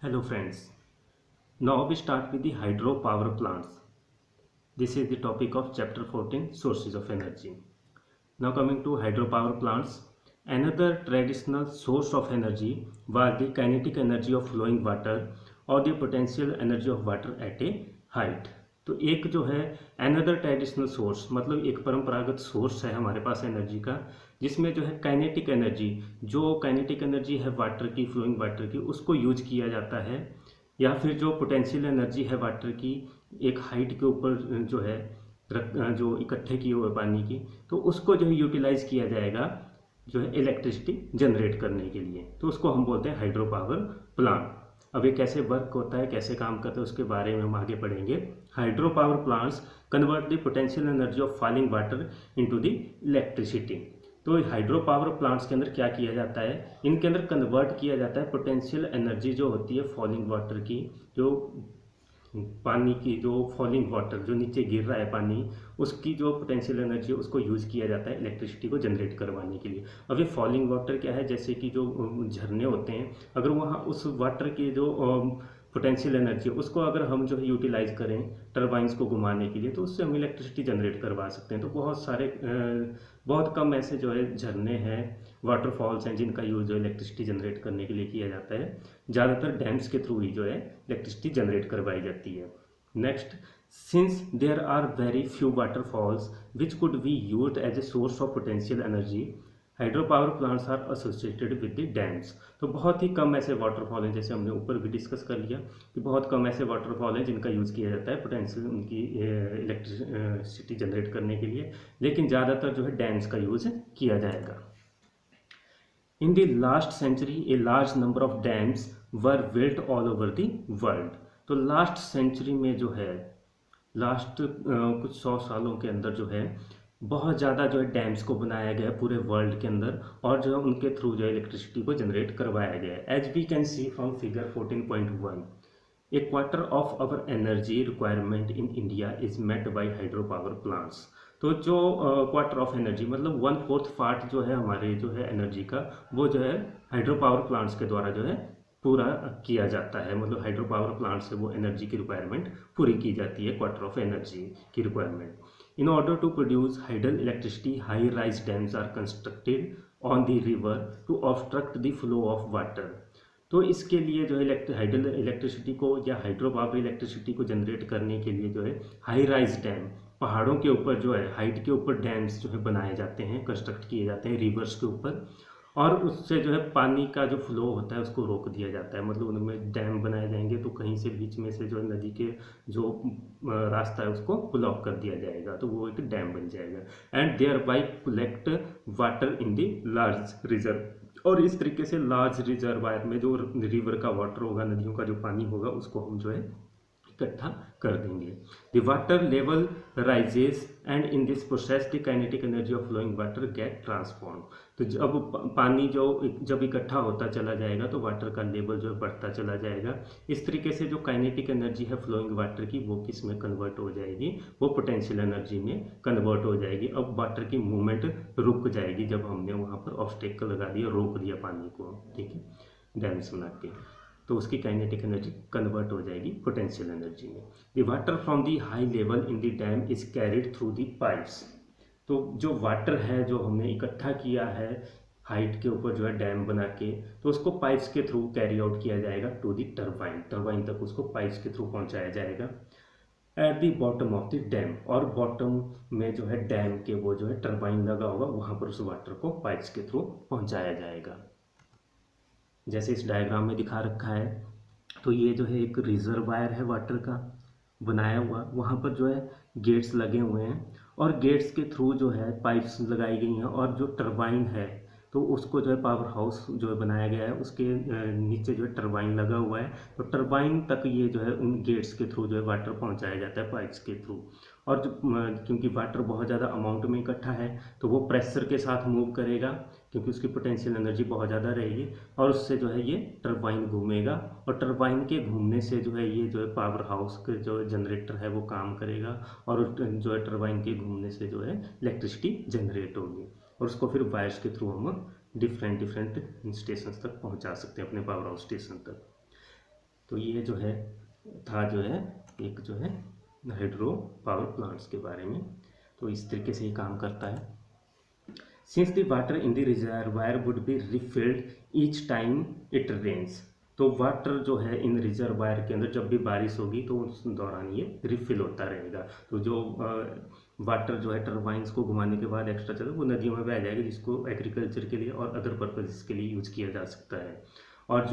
Hello friends. Now we start with the hydropower plants. This is the topic of chapter 14, sources of energy. Now coming to hydropower plants, another traditional source of energy was the kinetic energy of flowing water or the potential energy of water at a height. तो एक जो है another traditional source मतलब एक परंपरागत source है हमारे पास energy का, जिसमें जो है काइनेटिक एनर्जी, जो काइनेटिक एनर्जी है वाटर की, फ्लोइंग वाटर की, उसको यूज किया जाता है, या फिर जो पोटेंशियल एनर्जी है वाटर की एक हाइट के ऊपर जो है जो इकट्ठे किए हुए पानी की, तो उसको जो है यूटिलाइज किया जाएगा जो है इलेक्ट्रिसिटी जनरेट करने के लिए, तो उसको हम बोलते हैं हाइड्रो पावर प्लांट। अब ये कैसे वर्क होता है, कैसे काम करता है, उसके बारे में हम आगे पढ़ेंगे। Hydro power plants convert the potential energy of falling water into the electricity. तो हाइड्रो पावर प्लांट्स के अंदर क्या किया जाता है, इनके अंदर कन्वर्ट किया जाता है पोटेंशियल एनर्जी जो होती है फॉलिंग वाटर की, जो पानी की, जो फॉलिंग वाटर जो नीचे गिर रहा है पानी, उसकी जो पोटेंशियल एनर्जी है उसको यूज़ किया जाता है इलेक्ट्रिसिटी को जनरेट करवाने के लिए। अब ये फॉलिंग वाटर क्या है, जैसे कि जो झरने होते हैं, अगर वहाँ उस वाटर की जो पोटेंशियल एनर्जी उसको अगर हम जो है यूटिलाइज करें टरबाइंस को घुमाने के लिए, तो उससे हम इलेक्ट्रिसिटी जनरेट करवा सकते हैं। तो बहुत कम ऐसे जो है झरने हैं, वाटरफॉल्स हैं जिनका यूज़ जो इलेक्ट्रिसिटी जनरेट करने के लिए किया जाता है। ज़्यादातर डैम्स के थ्रू ही जो है इलेक्ट्रिसिटी जनरेट करवाई जाती है। Next, since there are very few waterfalls which could be used as a source of potential energy, hydro power plants are associated with the dams. तो बहुत ही कम ऐसे वाटरफॉल हैं, जैसे हमने ऊपर भी डिस्कस कर लिया कि बहुत कम ऐसे वाटरफॉल हैं जिनका यूज़ किया जाता है पोटेंशियल उनकी इलेक्ट्रिसिटी जनरेट करने के लिए, लेकिन ज़्यादातर जो है डैम्स का यूज़ किया जाएगा। In the last century a large number of dams were built all over the world. तो लास्ट सेंचुरी में जो है, लास्ट कुछ 100 सालों के अंदर जो है बहुत ज़्यादा जो है डैम्स को बनाया गया है पूरे वर्ल्ड के अंदर, और जो है उनके थ्रू जो है इलेक्ट्रिसिटी को जनरेट करवाया गया है। As we can see from figure 14.1, a quarter of our energy requirement in India is met by hydro power plants. तो जो क्वार्टर ऑफ एनर्जी मतलब 1/4 पार्ट जो है हमारे जो है एनर्जी का, वो जो है हाइड्रो पावर प्लांट्स के द्वारा जो है पूरा किया जाता है। मतलब हाइड्रो पावर प्लांट से वो एनर्जी की रिक्वायरमेंट पूरी की जाती है, क्वार्टर ऑफ एनर्जी की requirement. In order to produce hydel electricity, high-rise dams are constructed on the river to obstruct the flow of water. तो इसके लिए जो है हाइडल इलेक्ट्रिसिटी को या हाइड्रो पावर इलेक्ट्रिसिटी को जनरेट करने के लिए जो है हाई राइज डैम, पहाड़ों के ऊपर जो है हाइट के ऊपर डैम्स जो है बनाए जाते हैं, कंस्ट्रक्ट किए जाते हैं रिवर्स के ऊपर, और उससे जो है पानी का जो फ्लो होता है उसको रोक दिया जाता है। मतलब उनमें डैम बनाए जाएंगे तो कहीं से बीच में से जो है नदी के जो रास्ता है उसको ब्लॉक कर दिया जाएगा, तो वो एक डैम बन जाएगा। And thereby collect water in the large reserve, और इस तरीके से लार्ज रिजर्वायर में जो रिवर का वाटर होगा, नदियों का जो पानी होगा, उसको हम जो है इकट्ठा कर देंगे। The water level rises and in this process the kinetic energy of flowing water get transform. तो जब पानी जो जब इकट्ठा होता चला जाएगा तो वाटर का लेवल जो है बढ़ता चला जाएगा। इस तरीके से जो काइनेटिक एनर्जी है फ्लोइंग वाटर की, वो किस में कन्वर्ट हो जाएगी, वो पोटेंशियल एनर्जी में कन्वर्ट हो जाएगी। अब वाटर की मूवमेंट रुक जाएगी जब हमने वहाँ पर ऑब्स्टेकल लगा दिया, रोक दिया पानी को, ठीक है, डैम्स बना के, तो उसकी काइनेटिक एनर्जी कन्वर्ट हो जाएगी पोटेंशियल एनर्जी में। The water from the high level in the dam is carried through the pipes. तो जो वाटर है जो हमने इकट्ठा किया है हाइट के ऊपर जो है डैम बना के, तो उसको पाइप्स के थ्रू कैरी आउट किया जाएगा टू द टरबाइन, टरबाइन तक उसको पाइप्स के थ्रू पहुंचाया जाएगा at the bottom of the dam. और बॉटम में जो है डैम के वो जो है टरबाइन लगा होगा, वहाँ पर उस वाटर को पाइप्स के थ्रू पहुँचाया जाएगा, जैसे इस डायग्राम में दिखा रखा है। तो ये जो है एक रिजर्वायर है वाटर का बनाया हुआ, वहाँ पर जो है गेट्स लगे हुए हैं, और गेट्स के थ्रू जो है पाइप्स लगाई गई हैं, और जो टरबाइन है तो उसको जो है पावर हाउस जो है बनाया गया है, उसके नीचे जो है टरबाइन लगा हुआ है। तो टरबाइन तक ये जो है उन गेट्स के थ्रू जो है वाटर पहुंचाया जाता है पाइप्स के थ्रू। और जो क्योंकि वाटर बहुत ज़्यादा अमाउंट में इकट्ठा है तो वो प्रेशर के साथ मूव करेगा, क्योंकि उसकी पोटेंशियल एनर्जी बहुत ज़्यादा रहेगी, और उससे जो है ये टरबाइन घूमेगा, और टरबाइन के घूमने से जो है ये जो है पावर हाउस के जो जनरेटर है वो काम करेगा, और जो है टरबाइन के घूमने से जो है इलेक्ट्रिसिटी जनरेट होगी, और उसको फिर वायर्स के थ्रू हम डिफरेंट स्टेशन तक पहुंचा सकते हैं, अपने पावर हाउस स्टेशन तक। तो ये जो है था जो है एक जो है हाइड्रो पावर प्लांट्स के बारे में। तो इस तरीके से ये काम करता है। Since the water in the reservoir would be refilled each time it rains, तो वाटर जो है इन रिजर्वायर के अंदर जब भी बारिश होगी तो उस दौरान ये रिफिल होता रहेगा। तो जो वाटर जो है टर्बाइंस को घुमाने के बाद एक्स्ट्रा चला वो नदियों में बह जाएगा, जिसको एग्रीकल्चर के लिए और अदर पर्पजेस के लिए यूज किया जा सकता है। और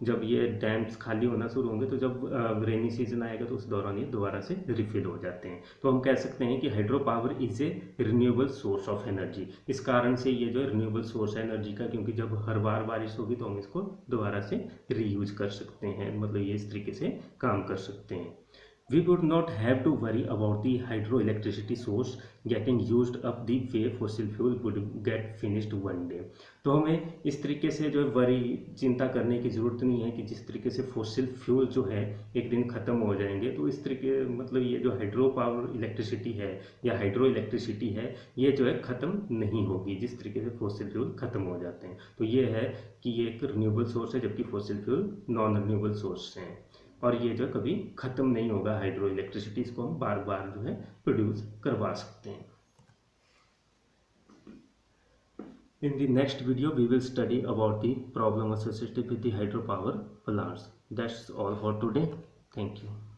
जब ये डैम्स खाली होना शुरू होंगे तो जब रेनी सीजन आएगा तो उस दौरान ये दोबारा से रिफिल हो जाते हैं। तो हम कह सकते हैं कि hydro power is a renewable source of energy. इस कारण से ये जो रिन्यूएबल सोर्स है एनर्जी का, क्योंकि जब हर बार बारिश होगी तो हम इसको दोबारा से रीयूज कर सकते हैं, मतलब ये इस तरीके से काम कर सकते हैं। We would not have to worry about the hydroelectricity source getting used up the way fossil fuel would get finished one day। तो हमें इस तरीके से जो वरी चिंता करने की ज़रूरत नहीं है कि जिस तरीके से फॉसिल फ्यूल जो है एक दिन ख़त्म हो जाएंगे, तो इस तरीके मतलब ये जो हाइड्रो पावर इलेक्ट्रिसिटी है या हाइड्रो इलेक्ट्रिसिटी है ये जो है ख़त्म नहीं होगी जिस तरीके से फॉसिल फ्यूल ख़त्म हो जाते हैं। तो ये है कि ये एक रिन्यूएबल सोर्स है, जबकि fossil fuel non renewable source हैं और ये जो कभी ख़त्म नहीं होगा। हाइड्रो इलेक्ट्रिसिटी इसको हम बार बार जो है प्रोड्यूस करवा सकते हैं। In the next video we will study about the problem associated with the hydropower plants. That's all for today. Thank you.